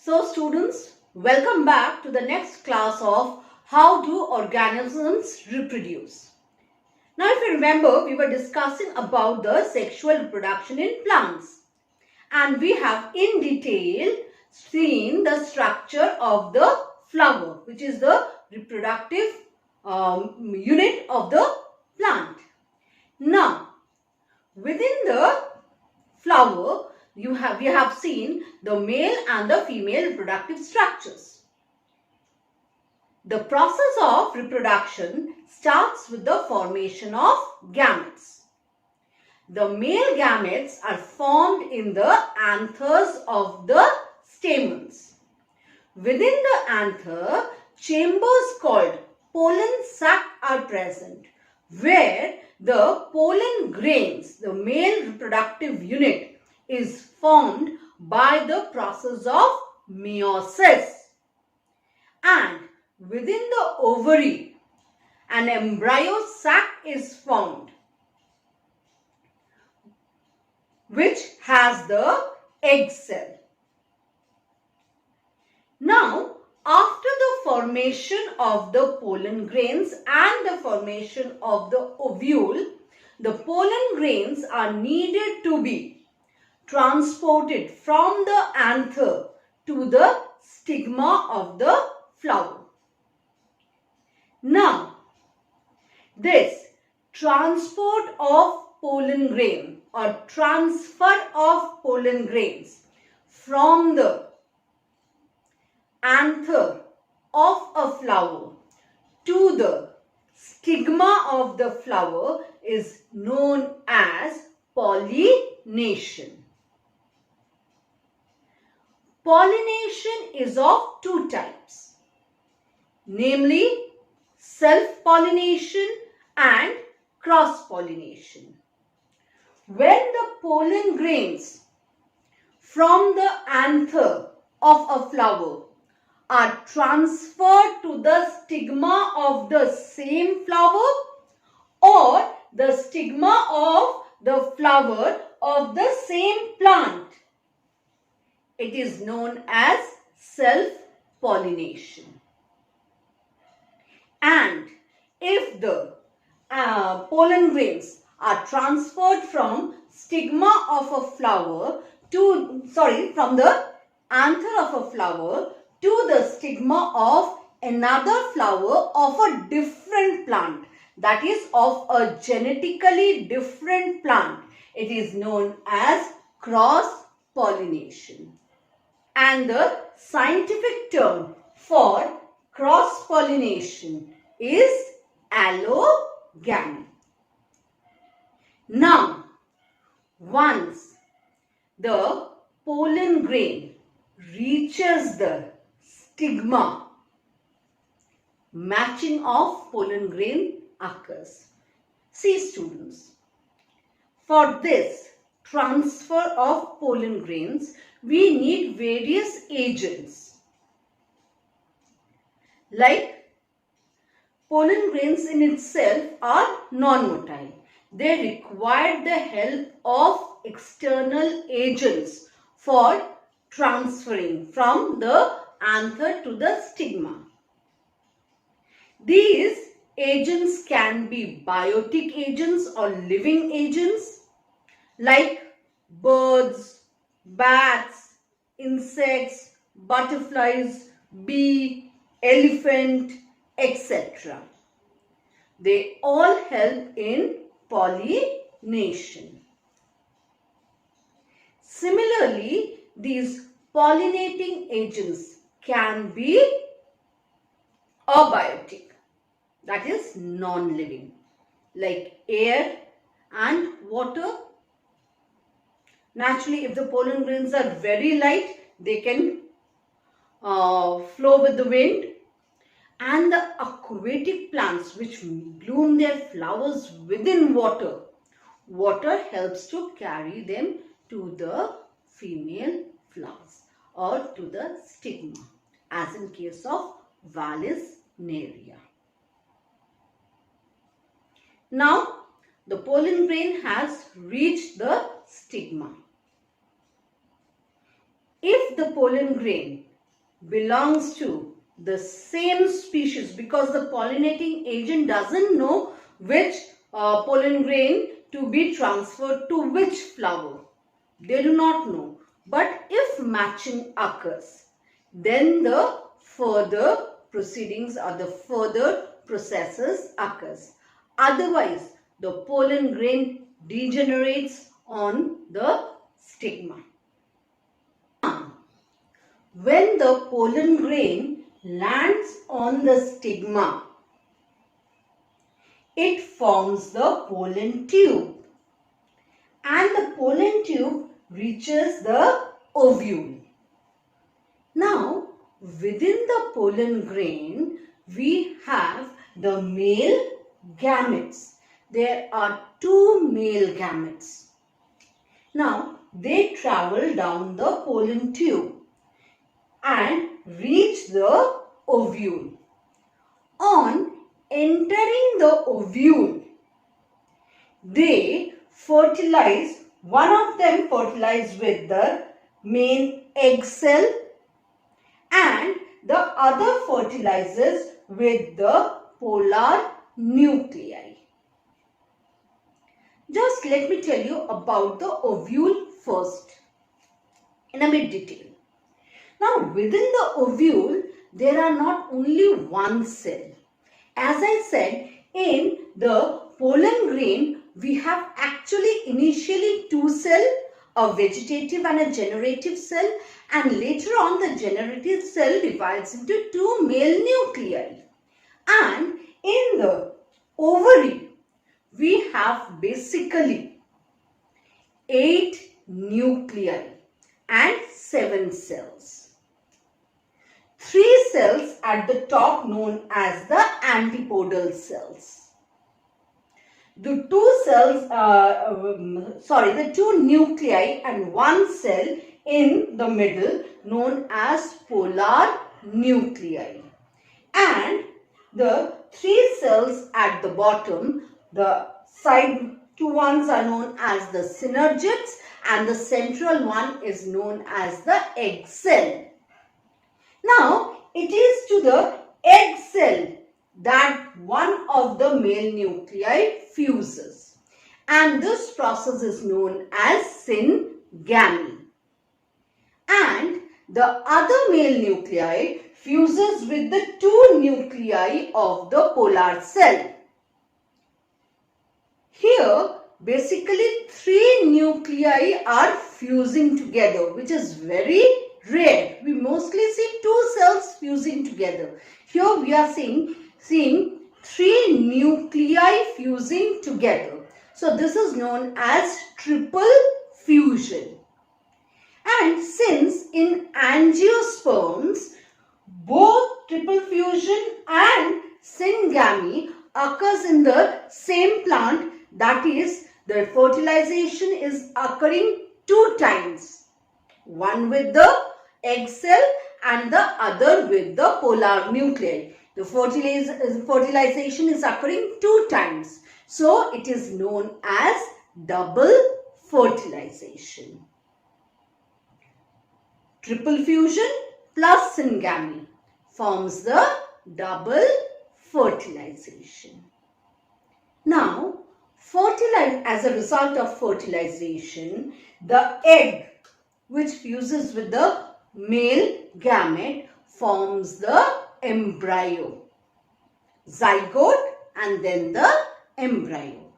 So students, welcome back to the next class of how do organisms reproduce. Now if you remember, we were discussing about the sexual reproduction in plants and we have in detail seen the structure of the flower, which is the reproductive unit of the plant. Now within the flower, we have seen the male and the female reproductive structures. The process of reproduction starts with the formation of gametes. The male gametes are formed in the anthers of the stamens. Within the anther, chambers called pollen sac are present, where the pollen grains, the male reproductive unit, is formed by the process of meiosis. And within the ovary, an embryo sac is formed, which has the egg cell. Now, after the formation of the pollen grains and the formation of the ovule, the pollen grains are needed to be transported from the anther to the stigma of the flower. Now, this transport of pollen grain or transfer of pollen grains from the anther of a flower to the stigma of the flower is known as pollination. Pollination is of two types, namely self-pollination and cross-pollination. When the pollen grains from the anther of a flower are transferred to the stigma of the same flower or the stigma of the flower of the same plant, it is known as self-pollination. And if the pollen grains are transferred from stigma of a flower from the anther of a flower to the stigma of another flower of a different plant, that is of a genetically different plant, it is known as cross-pollination. And the scientific term for cross-pollination is allogamy. Now, once the pollen grain reaches the stigma, matching of pollen grain occurs. See students, for this transfer of pollen grains, we need various agents. Like pollen grains in itself are non-motile. They require the help of external agents for transferring from the anther to the stigma. These agents can be biotic agents or living agents like birds, bats, insects, butterflies, bee, elephant, etc. They all help in pollination. Similarly, these pollinating agents can be abiotic, that is non-living, like air and water. Naturally, if the pollen grains are very light, they can flow with the wind. And the aquatic plants which bloom their flowers within water, water helps to carry them to the female flowers or to the stigma, as in case of Vallisneria. Now, the pollen grain has reached the stigma. If the pollen grain belongs to the same species, because the pollinating agent doesn't know which pollen grain to be transferred to which flower. They do not know. But if matching occurs, then the further proceedings or the further processes occurs. Otherwise, the pollen grain degenerates on the stigma. When the pollen grain lands on the stigma, it forms the pollen tube, and the pollen tube reaches the ovule. Now, within the pollen grain, we have the male gametes. There are two male gametes. Now, they travel down the pollen tube and reach the ovule. On entering the ovule, they fertilize. One of them fertilizes with the main egg cell, and the other fertilizes with the polar nuclei. Just let me tell you about the ovule first in a bit detail. Now, within the ovule, there are not only one cell. As I said, in the pollen grain, we have actually initially two cells, a vegetative and a generative cell, and later on the generative cell divides into two male nuclei. And in the ovary, we have basically 8 nuclei and 7 cells. 3 cells at the top known as the antibodial cells. The two nuclei and one cell in the middle known as polar nuclei. And the 3 cells at the bottom, the side two ones are known as the synergids, and the central one is known as the egg cell. Now, it is to the egg cell that one of the male nuclei fuses, and this process is known as syngamy. And the other male nuclei fuses with the 2 nuclei of the polar cell. Here, basically 3 nuclei are fusing together, which is very rare. We mostly see 2 cells fusing together. Here we are seeing 3 nuclei fusing together. So this is known as triple fusion. And since in angiosperms, both triple fusion and syngamy occurs in the same plant, that is, the fertilization is occurring 2 times. One with the egg cell and the other with the polar nuclei. The fertilization is occurring 2 times. So, it is known as double fertilization. Triple fusion plus syngamy forms the double fertilization. Now, as a result of fertilization, the egg which fuses with the male gamete forms the embryo, zygote, and then the embryo.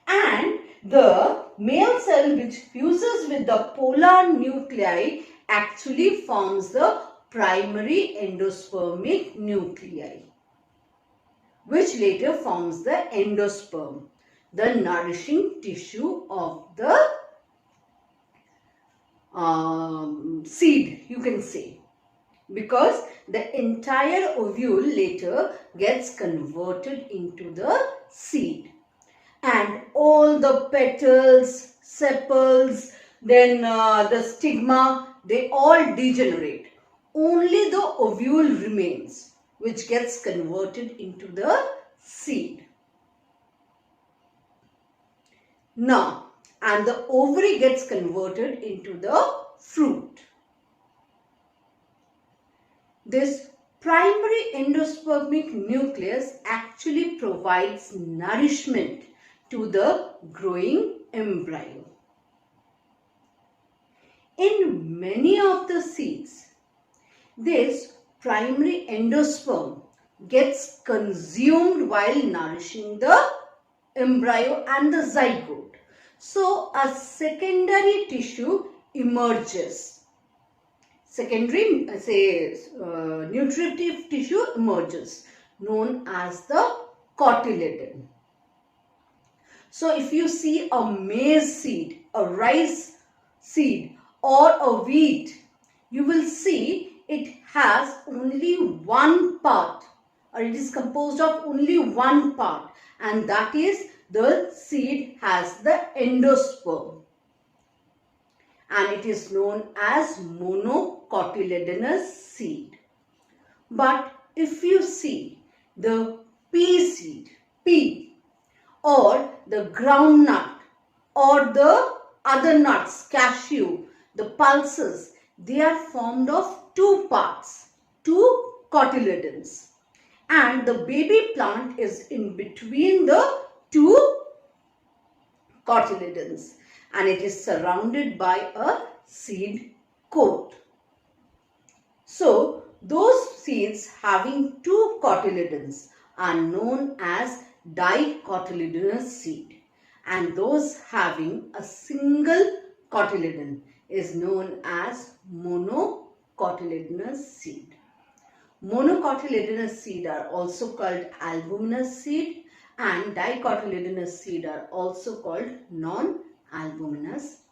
And the male cell which fuses with the polar nuclei actually forms the primary endospermic nuclei, which later forms the endosperm, the nourishing tissue of the seed, you can say, because the entire ovule later gets converted into the seed, and all the petals, sepals, then the stigma, they all degenerate. Only the ovule remains, which gets converted into the seed. Now, and the ovary gets converted into the fruit. This primary endospermic nucleus actually provides nourishment to the growing embryo. In many of the seeds, this primary endosperm gets consumed while nourishing the embryo and the zygote. So a secondary tissue emerges. Secondary, nutritive tissue emerges, known as the cotyledon. So if you see a maize seed, a rice seed, or a wheat, you will see it has only one part, or it is composed of only one part, and that is the seed has the endosperm, and it is known as monocotyledonous seed. But if you see the pea, or the groundnut, or the other nuts, cashew, the pulses, they are formed of two parts, two cotyledons, and the baby plant is in between the two cotyledons, and it is surrounded by a seed coat. So those seeds having two cotyledons are known as dicotyledonous seed, and those having a single cotyledon is known as monocotyledonous seed. Monocotyledonous seed are also called albuminous seed, and dicotyledonous seed are also called non-albuminous